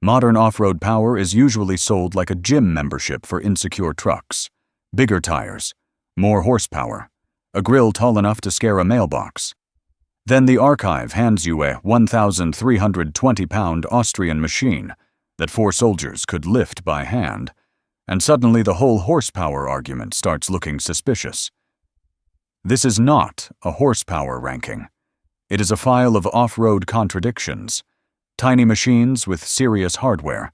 Modern off-road power is usually sold like a gym membership for insecure trucks. Bigger tires, more horsepower, a grille tall enough to scare a mailbox. Then the archive hands you a 1,320-pound Austrian machine that 4 soldiers could lift by hand, and suddenly the whole horsepower argument starts looking suspicious. This is not a horsepower ranking. It is a file of off-road contradictions. Tiny machines with serious hardware.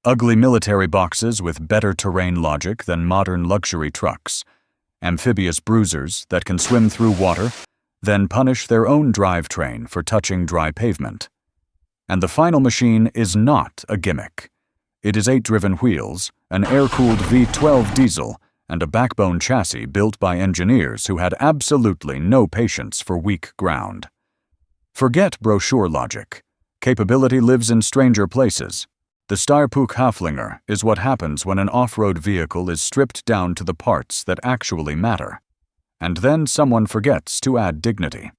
Ugly military boxes with better terrain logic than modern luxury trucks. Amphibious bruisers that can swim through water, then punish their own drivetrain for touching dry pavement. And the final machine is not a gimmick. It is 8-driven wheels, an air-cooled V12 diesel, and a backbone chassis built by engineers who had absolutely no patience for weak ground. Forget brochure logic. Capability lives in stranger places. The Steyr-Puch Haflinger is what happens when an off-road vehicle is stripped down to the parts that actually matter. And then someone forgets to add dignity.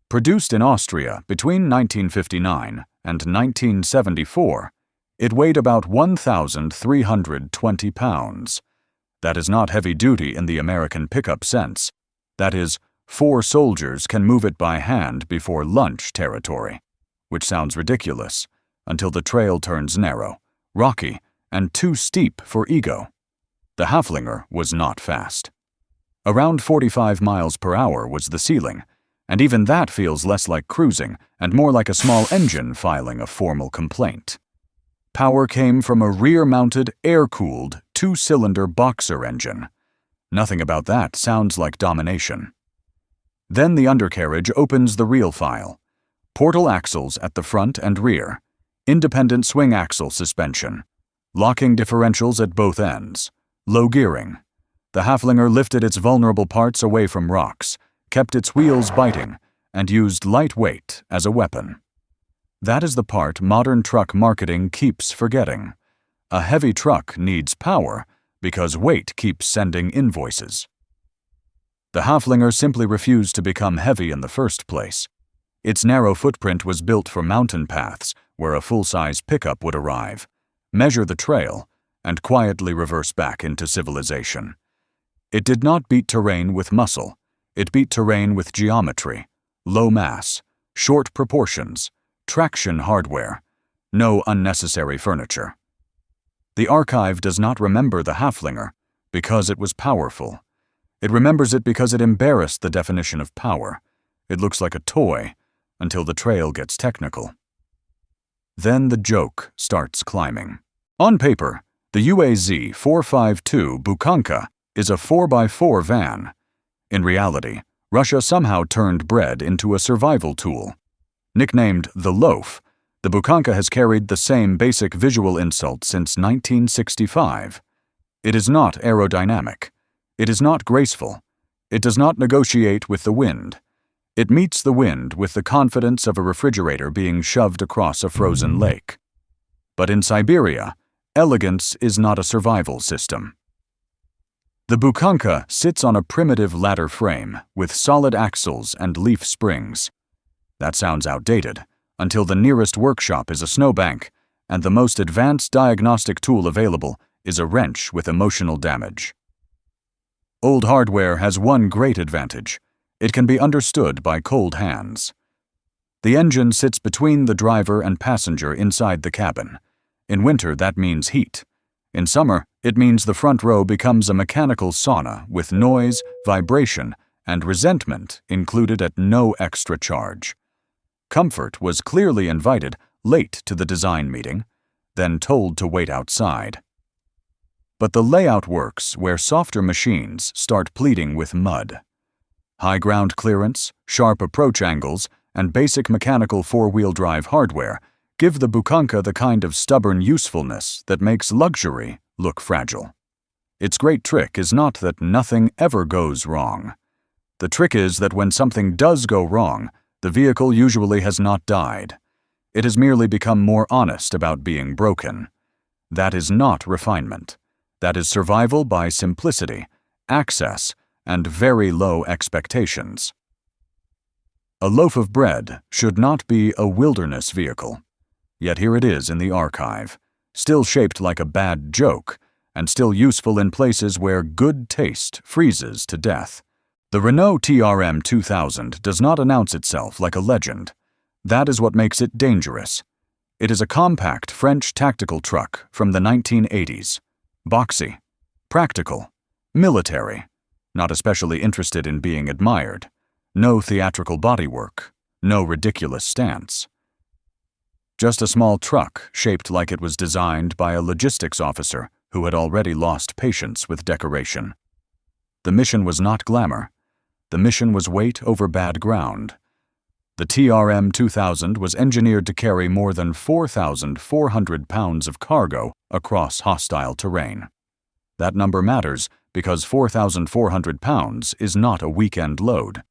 Produced in Austria between 1959 and 1974, it weighed about 1,320 pounds. That is not heavy-duty in the American pickup sense. That is, 4 soldiers can move it by hand before lunch territory, which sounds ridiculous until the trail turns narrow, rocky, and too steep for ego. The Haflinger was not fast. Around 45 miles per hour was the ceiling, and even that feels less like cruising and more like a small engine filing a formal complaint. Power came from a rear-mounted, air-cooled, 2-cylinder boxer engine. Nothing about that sounds like domination. Then the undercarriage opens the real file. Portal axles at the front and rear, independent swing axle suspension, locking differentials at both ends, low gearing. The Haflinger lifted its vulnerable parts away from rocks, kept its wheels biting, and used light weight as a weapon. That is the part modern truck marketing keeps forgetting. A heavy truck needs power because weight keeps sending invoices. The Haflinger simply refused to become heavy in the first place. Its narrow footprint was built for mountain paths where a full-size pickup would arrive, measure the trail, and quietly reverse back into civilization. It did not beat terrain with muscle. It beat terrain with geometry, low mass, short proportions, traction hardware, no unnecessary furniture. The archive does not remember the Haflinger because it was powerful. It remembers it because it embarrassed the definition of power. It looks like a toy until the trail gets technical. Then the joke starts climbing. On paper, the UAZ 452 Bucher is a 4x4 van. In reality, Russia somehow turned bread into a survival tool. Nicknamed the loaf, the Bucher has carried the same basic visual insult since 1965. It is not aerodynamic. It is not graceful. It does not negotiate with the wind. It meets the wind with the confidence of a refrigerator being shoved across a frozen lake. But in Siberia, elegance is not a survival system. The Bucher sits on a primitive ladder frame with solid axles and leaf springs. That sounds outdated, until the nearest workshop is a snowbank, and the most advanced diagnostic tool available is a wrench with emotional damage. Old hardware has one great advantage. It can be understood by cold hands. The engine sits between the driver and passenger inside the cabin. In winter, that means heat. In summer, it means the front row becomes a mechanical sauna with noise, vibration, and resentment included at no extra charge. Comfort was clearly invited late to the design meeting, then told to wait outside. But the layout works where softer machines start pleading with mud. High ground clearance, sharp approach angles, and basic mechanical four-wheel drive hardware give the Bucher the kind of stubborn usefulness that makes luxury look fragile. Its great trick is not that nothing ever goes wrong. The trick is that when something does go wrong, the vehicle usually has not died. It has merely become more honest about being broken. That is not refinement. That is survival by simplicity, access, and very low expectations. A loaf of bread should not be a wilderness vehicle. Yet here it is in the archive, still shaped like a bad joke, and still useful in places where good taste freezes to death. The Renault TRM 2000 does not announce itself like a legend. That is what makes it dangerous. It is a compact French tactical truck from the 1980s. Boxy, practical, military, not especially interested in being admired. No theatrical bodywork, no ridiculous stance. Just a small truck shaped like it was designed by a logistics officer who had already lost patience with decoration. The mission was not glamour. The mission was weight over bad ground. The TRM 2000 was engineered to carry more than 4,400 pounds of cargo across hostile terrain. That number matters because 4,400 pounds is not a weekend load.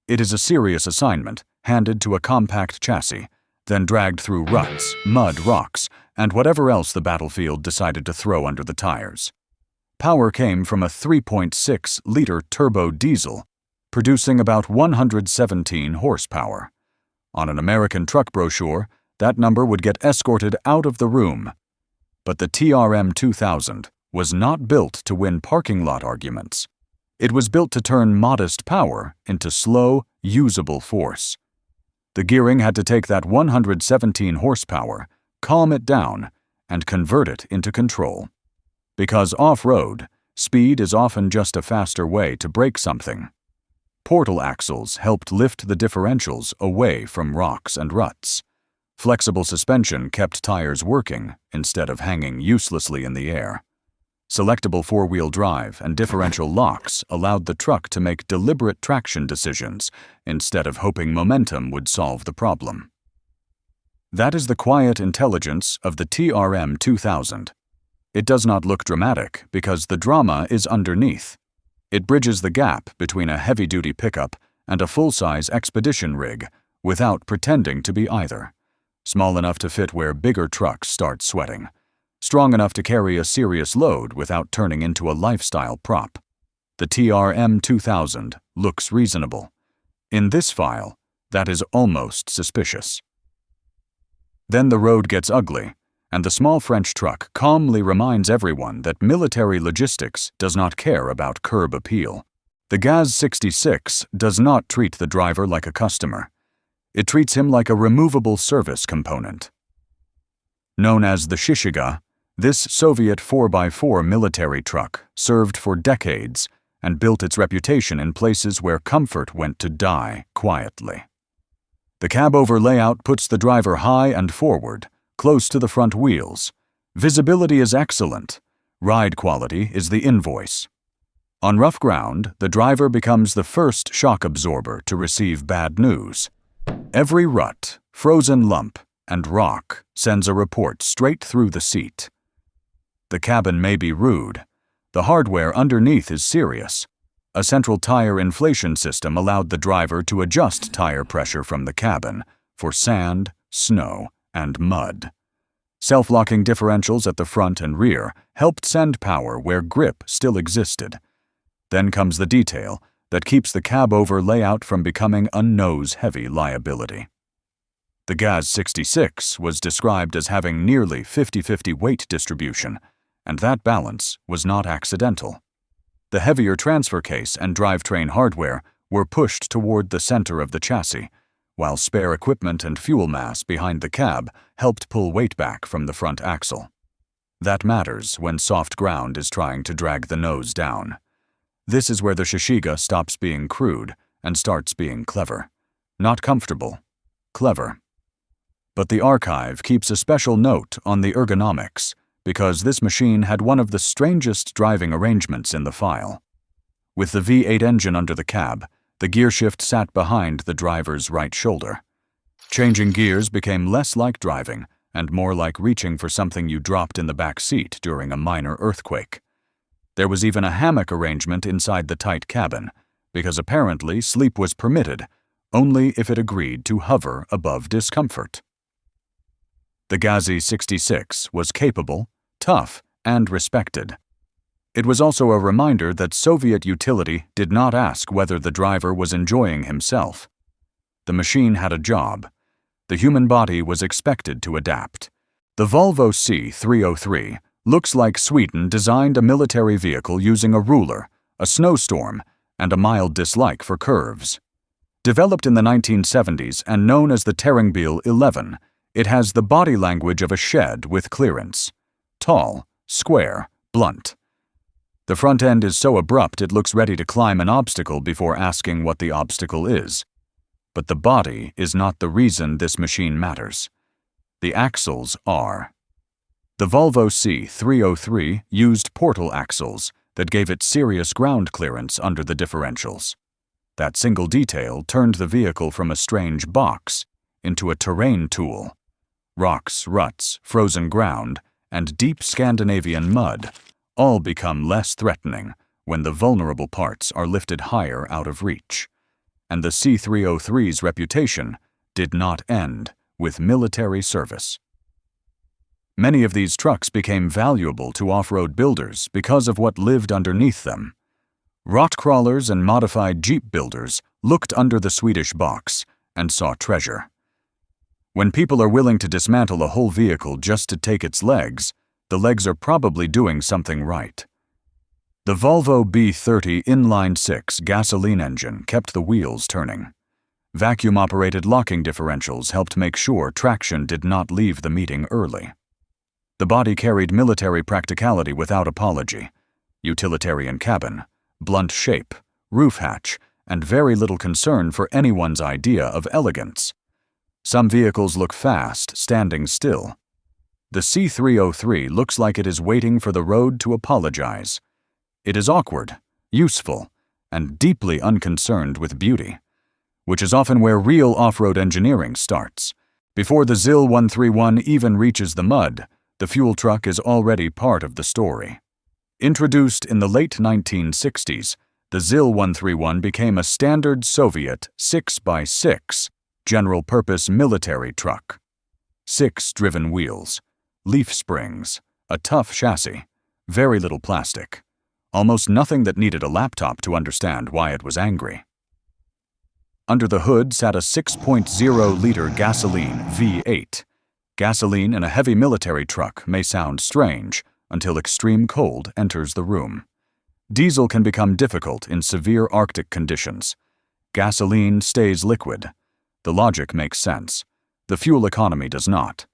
It is a serious assignment handed to a compact chassis, then dragged through ruts, mud, rocks, and whatever else the battlefield decided to throw under the tires. Power came from a 3.6-liter turbo diesel, producing about 117 horsepower. On an American truck brochure, that number would get escorted out of the room. But the TRM 2000 was not built to win parking lot arguments. It was built to turn modest power into slow, usable force. The gearing had to take that 117 horsepower, calm it down, and convert it into control. Because off-road, speed is often just a faster way to break something. Portal axles helped lift the differentials away from rocks and ruts. Flexible suspension kept tires working instead of hanging uselessly in the air. Selectable four-wheel drive and differential locks allowed the truck to make deliberate traction decisions instead of hoping momentum would solve the problem. That is the quiet intelligence of the TRM 2000. It does not look dramatic because the drama is underneath. It bridges the gap between a heavy-duty pickup and a full-size expedition rig without pretending to be either. Small enough to fit where bigger trucks start sweating. Strong enough to carry a serious load without turning into a lifestyle prop. The TRM 2000 looks reasonable. In this file, that is almost suspicious. Then the road gets ugly, and the small French truck calmly reminds everyone that military logistics does not care about curb appeal. The Gaz 66 does not treat the driver like a customer. It treats him like a removable service component. Known as the Shishiga, this Soviet 4x4 military truck served for decades and built its reputation in places where comfort went to die quietly. The cab-over layout puts the driver high and forward, close to the front wheels. Visibility is excellent. Ride quality is the invoice. On rough ground, the driver becomes the first shock absorber to receive bad news. Every rut, frozen lump, and rock sends a report straight through the seat. The cabin may be rude. The hardware underneath is serious. A central tire inflation system allowed the driver to adjust tire pressure from the cabin for sand, snow, and mud. Self-locking differentials at the front and rear helped send power where grip still existed. Then comes the detail that keeps the cab-over layout from becoming a nose-heavy liability. The Gaz 66 was described as having nearly 50-50 weight distribution, and that balance was not accidental. The heavier transfer case and drivetrain hardware were pushed toward the center of the chassis, while spare equipment and fuel mass behind the cab helped pull weight back from the front axle. That matters when soft ground is trying to drag the nose down. This is where the Shishiga stops being crude and starts being clever. Not comfortable, clever. But the archive keeps a special note on the ergonomics because this machine had one of the strangest driving arrangements in the file. With the V8 engine under the cab, the gearshift sat behind the driver's right shoulder. Changing gears became less like driving and more like reaching for something you dropped in the back seat during a minor earthquake. There was even a hammock arrangement inside the tight cabin, because apparently sleep was permitted, only if it agreed to hover above discomfort. The Gaz 66 was capable, tough, and respected. It was also a reminder that Soviet utility did not ask whether the driver was enjoying himself. The machine had a job. The human body was expected to adapt. The Volvo C303 looks like Sweden designed a military vehicle using a ruler, a snowstorm, and a mild dislike for curves. Developed in the 1970s and known as the Terrengbil 11, it has the body language of a shed with clearance. Tall, square, blunt. The front end is so abrupt it looks ready to climb an obstacle before asking what the obstacle is. But the body is not the reason this machine matters. The axles are. The Volvo C303 used portal axles that gave it serious ground clearance under the differentials. That single detail turned the vehicle from a strange box into a terrain tool. Rocks, ruts, frozen ground, and deep Scandinavian mud all become less threatening when the vulnerable parts are lifted higher out of reach. And the C303's reputation did not end with military service. Many of these trucks became valuable to off-road builders because of what lived underneath them. Rot crawlers and modified Jeep builders looked under the Swedish box and saw treasure. When people are willing to dismantle a whole vehicle just to take its legs, the legs are probably doing something right. The Volvo B30 inline-6 gasoline engine kept the wheels turning. Vacuum-operated locking differentials helped make sure traction did not leave the meeting early. The body carried military practicality without apology. Utilitarian cabin, blunt shape, roof hatch, and very little concern for anyone's idea of elegance. Some vehicles look fast, standing still. The C303 looks like it is waiting for the road to apologize. It is awkward, useful, and deeply unconcerned with beauty, which is often where real off-road engineering starts. Before the ZIL 131 even reaches the mud, the fuel truck is already part of the story. Introduced in the late 1960s, the ZIL 131 became a standard Soviet 6x6 general-purpose military truck. 6 driven wheels, leaf springs, a tough chassis, very little plastic, almost nothing that needed a laptop to understand why it was angry. Under the hood sat a 6.0-liter gasoline V8. Gasoline in a heavy military truck may sound strange until extreme cold enters the room. Diesel can become difficult in severe Arctic conditions. Gasoline stays liquid. The logic makes sense. The fuel economy does not.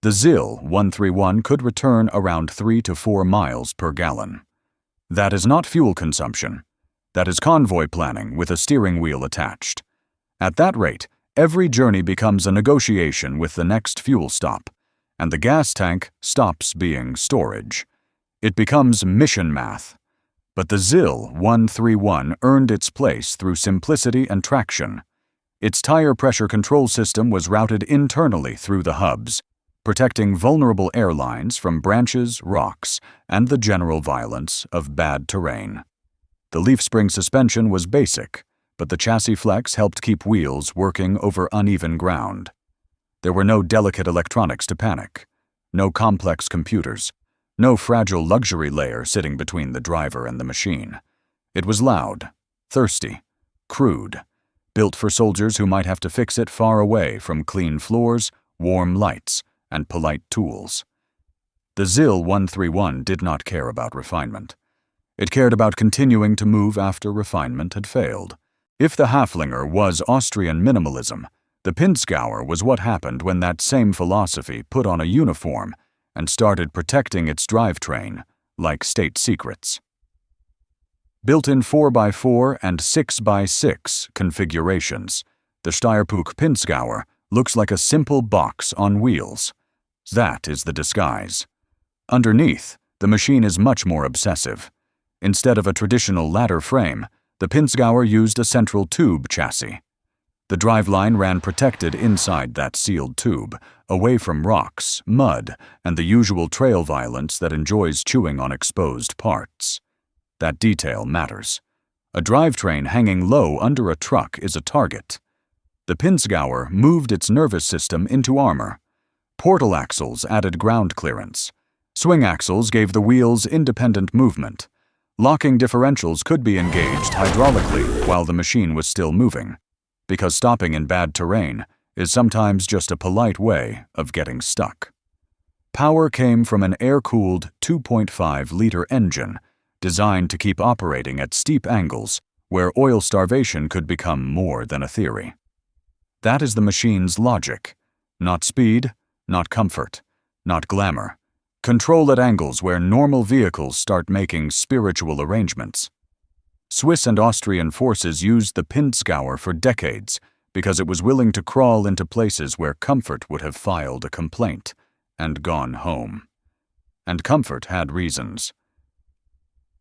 The ZIL 131 could return around 3 to 4 miles per gallon. That is not fuel consumption. That is convoy planning with a steering wheel attached. At that rate, every journey becomes a negotiation with the next fuel stop, and the gas tank stops being storage. It becomes mission math. But the ZIL 131 earned its place through simplicity and traction. Its tire pressure control system was routed internally through the hubs, protecting vulnerable airlines from branches, rocks, and the general violence of bad terrain. The leaf spring suspension was basic, but the chassis flex helped keep wheels working over uneven ground. There were no delicate electronics to panic, no complex computers, no fragile luxury layer sitting between the driver and the machine. It was loud, thirsty, crude, built for soldiers who might have to fix it far away from clean floors, warm lights, and polite tools. The ZIL 131 did not care about refinement. It cared about continuing to move after refinement had failed. If the Haflinger was Austrian minimalism, the Pinzgauer was what happened when that same philosophy put on a uniform and started protecting its drivetrain like state secrets. Built in 4x4 and 6x6 configurations, the Steyr-Puch Pinzgauer looks like a simple box on wheels. That is the disguise. Underneath, the machine is much more obsessive. Instead of a traditional ladder frame, the Pinzgauer used a central tube chassis. The driveline ran protected inside that sealed tube, away from rocks, mud, and the usual trail violence that enjoys chewing on exposed parts. That detail matters. A drivetrain hanging low under a truck is a target. The Pinzgauer moved its nervous system into armor. Portal axles added ground clearance. Swing axles gave the wheels independent movement. Locking differentials could be engaged hydraulically while the machine was still moving. Because stopping in bad terrain, is sometimes just a polite way of getting stuck. Power came from an air-cooled 2.5-liter engine designed to keep operating at steep angles where oil starvation could become more than a theory. That is the machine's logic. Not speed, not comfort, not glamour. Control at angles where normal vehicles start making spiritual arrangements. Swiss and Austrian forces used the Pinzgauer for decades because it was willing to crawl into places where comfort would have filed a complaint and gone home. And comfort had reasons.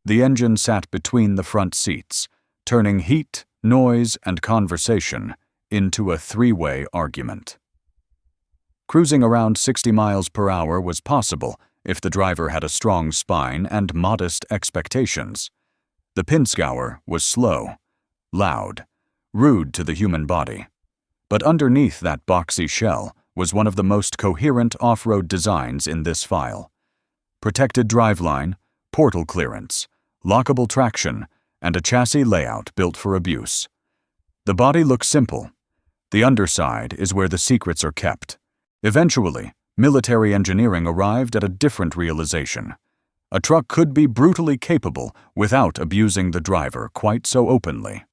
The engine sat between the front seats, turning heat, noise, and conversation into a three-way argument. Cruising around 60 miles per hour was possible if the driver had a strong spine and modest expectations. The Pinzgauer was slow, loud, rude to the human body. But underneath that boxy shell was one of the most coherent off-road designs in this file. Protected driveline, portal clearance, lockable traction, and a chassis layout built for abuse. The body looks simple. The underside is where the secrets are kept. Eventually, military engineering arrived at a different realization. A truck could be brutally capable without abusing the driver quite so openly.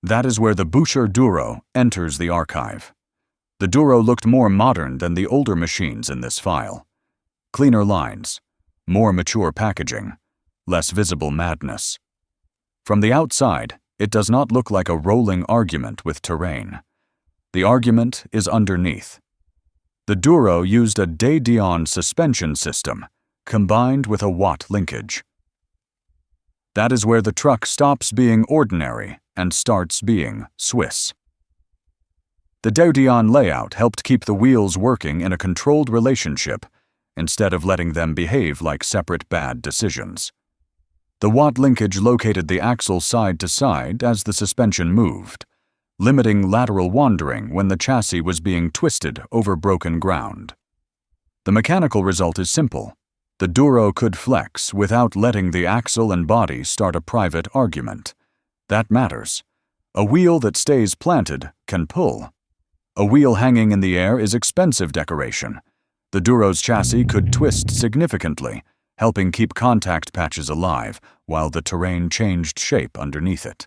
That is where the Bucher Duro enters the archive. The Duro looked more modern than the older machines in this file. Cleaner lines, more mature packaging, less visible madness. From the outside, it does not look like a rolling argument with terrain. The argument is underneath. The Duro used a De Dion suspension system combined with a Watt linkage. That is where the truck stops being ordinary and starts being Swiss. The De Dion layout helped keep the wheels working in a controlled relationship instead of letting them behave like separate bad decisions. The Watt linkage located the axle side to side as the suspension moved, limiting lateral wandering when the chassis was being twisted over broken ground. The mechanical result is simple. The Duro could flex without letting the axle and body start a private argument. That matters. A wheel that stays planted can pull. A wheel hanging in the air is expensive decoration. The Duro's chassis could twist significantly, helping keep contact patches alive while the terrain changed shape underneath it.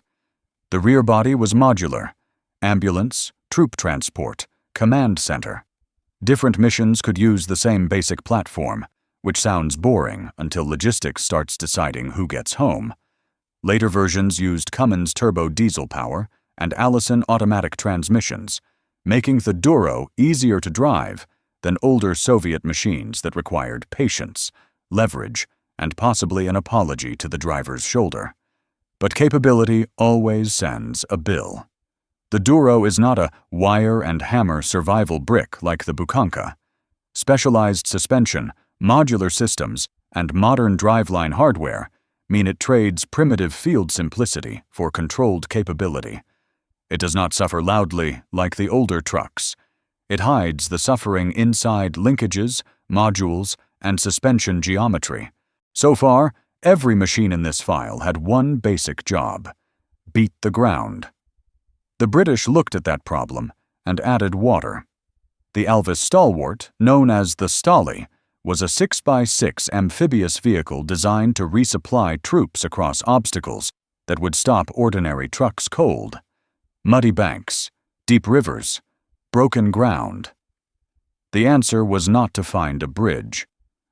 The rear body was modular. Ambulance, troop transport, command center. Different missions could use the same basic platform, which sounds boring until logistics starts deciding who gets home. Later versions used Cummins turbo diesel power and Allison automatic transmissions, making the Duro easier to drive than older Soviet machines that required patience, leverage, and possibly an apology to the driver's shoulder. But capability always sends a bill. The Duro is not a wire and hammer survival brick like the Bukanka. Specialized suspension, modular systems, and modern driveline hardware mean it trades primitive field simplicity for controlled capability. It does not suffer loudly like the older trucks. It hides the suffering inside linkages, modules, and suspension geometry. So far, every machine in this file had one basic job: beat the ground. The British looked at that problem and added water. The Alvis Stalwart, known as the Stolly, was a 6x6 amphibious vehicle designed to resupply troops across obstacles that would stop ordinary trucks cold. Muddy banks, deep rivers, broken ground. The answer was not to find a bridge.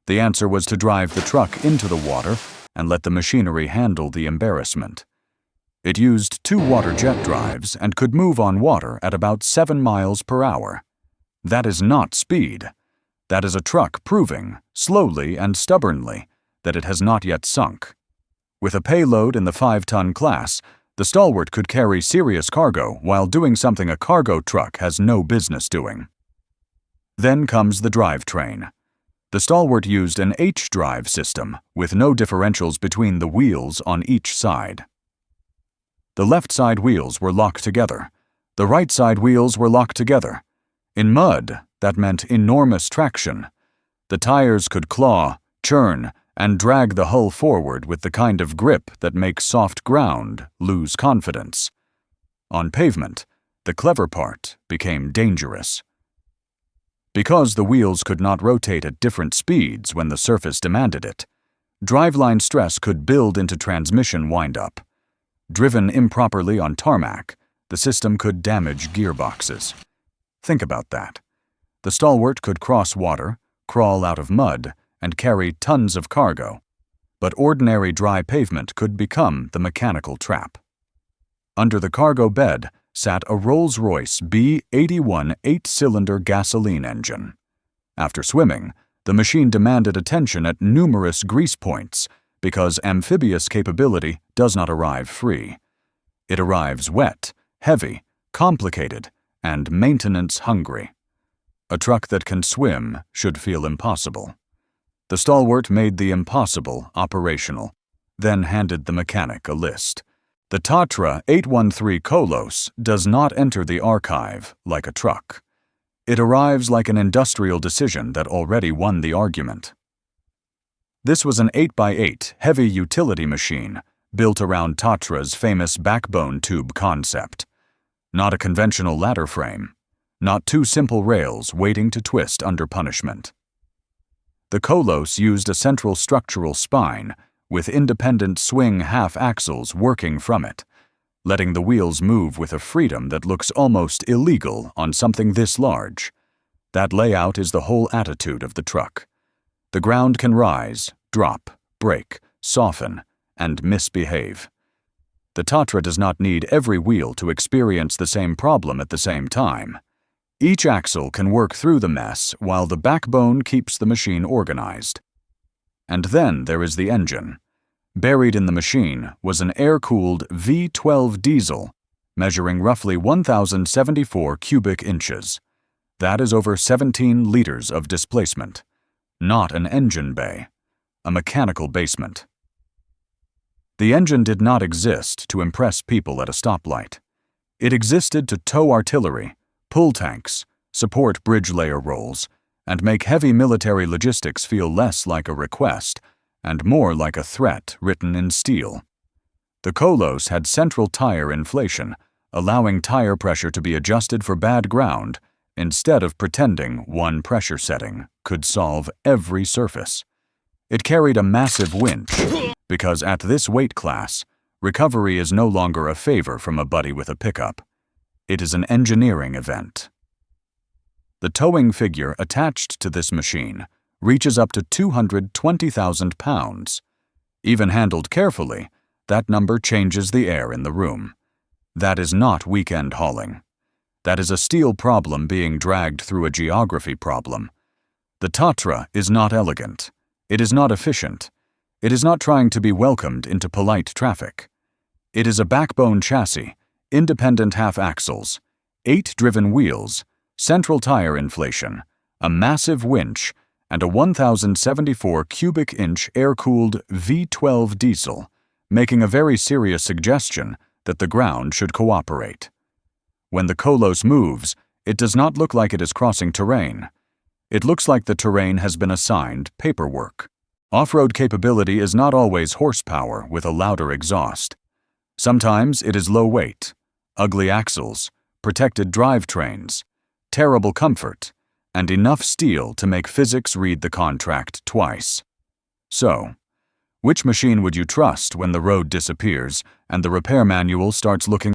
The answer was to drive the truck into the water and let the machinery handle the embarrassment. It used 2 water jet drives and could move on water at about 7 miles per hour. That is not speed. That is a truck proving, slowly and stubbornly, that it has not yet sunk. With a payload in the 5-ton class, the Stalwart could carry serious cargo while doing something a cargo truck has no business doing. Then comes the drivetrain. The Stalwart used an H-drive system with no differentials between the wheels on each side. The left side wheels were locked together. The right side wheels were locked together. In mud, that meant enormous traction. The tires could claw, churn, and drag the hull forward with the kind of grip that makes soft ground lose confidence. On pavement, The clever part became dangerous. Because the wheels could not rotate at different speeds when the surface demanded it, driveline stress could build into transmission windup. Driven improperly on tarmac, the system could damage gearboxes. Think about that. The Stalwart could cross water, crawl out of mud, and carry tons of cargo. But ordinary dry pavement could become the mechanical trap. Under the cargo bed sat a Rolls-Royce B81 8-cylinder gasoline engine. After swimming, the machine demanded attention at numerous grease points because amphibious capability does not arrive free. It arrives wet, heavy, complicated, and maintenance-hungry. A truck that can swim should feel impossible. The Stalwart made the impossible operational, then handed the mechanic a list. The Tatra 813 Kolos does not enter the archive like a truck. It arrives like an industrial decision that already won the argument. This was an 8x8 heavy utility machine built around Tatra's famous backbone tube concept. Not a conventional ladder frame. Not two simple rails waiting to twist under punishment. The Kolos used a central structural spine with independent swing half-axles working from it, letting the wheels move with a freedom that looks almost illegal on something this large. That layout is the whole attitude of the truck. The ground can rise, drop, break, soften, and misbehave. The Tatra does not need every wheel to experience the same problem at the same time. Each axle can work through the mess while the backbone keeps the machine organized. And then there is the engine. Buried in the machine was an air-cooled V12 diesel, measuring roughly 1,074 cubic inches. That is over 17 liters of displacement. Not an engine bay, a mechanical basement. The engine did not exist to impress people at a stoplight. It existed to tow artillery, pull tanks, support bridge layer rolls, and make heavy military logistics feel less like a request and more like a threat written in steel. The Kolos had central tire inflation, allowing tire pressure to be adjusted for bad ground instead of pretending one pressure setting could solve every surface. It carried a massive winch, because at this weight class, recovery is no longer a favor from a buddy with a pickup. It is an engineering event. The towing figure attached to this machine reaches up to 220,000 pounds. Even handled carefully, that number changes the air in the room. That is not weekend hauling. That is a steel problem being dragged through a geography problem. The Tatra is not elegant. It is not efficient. It is not trying to be welcomed into polite traffic. It is a backbone chassis, independent half-axles, 8 driven wheels, central tire inflation, a massive winch, and a 1,074 cubic inch air-cooled V12 diesel, making a very serious suggestion that the ground should cooperate. When the Kolos moves, it does not look like it is crossing terrain. It looks like the terrain has been assigned paperwork. Off-road capability is not always horsepower with a louder exhaust. Sometimes it is low weight, ugly axles, protected drivetrains, terrible comfort, and enough steel to make physics read the contract twice. So, which machine would you trust when the road disappears and the repair manual starts looking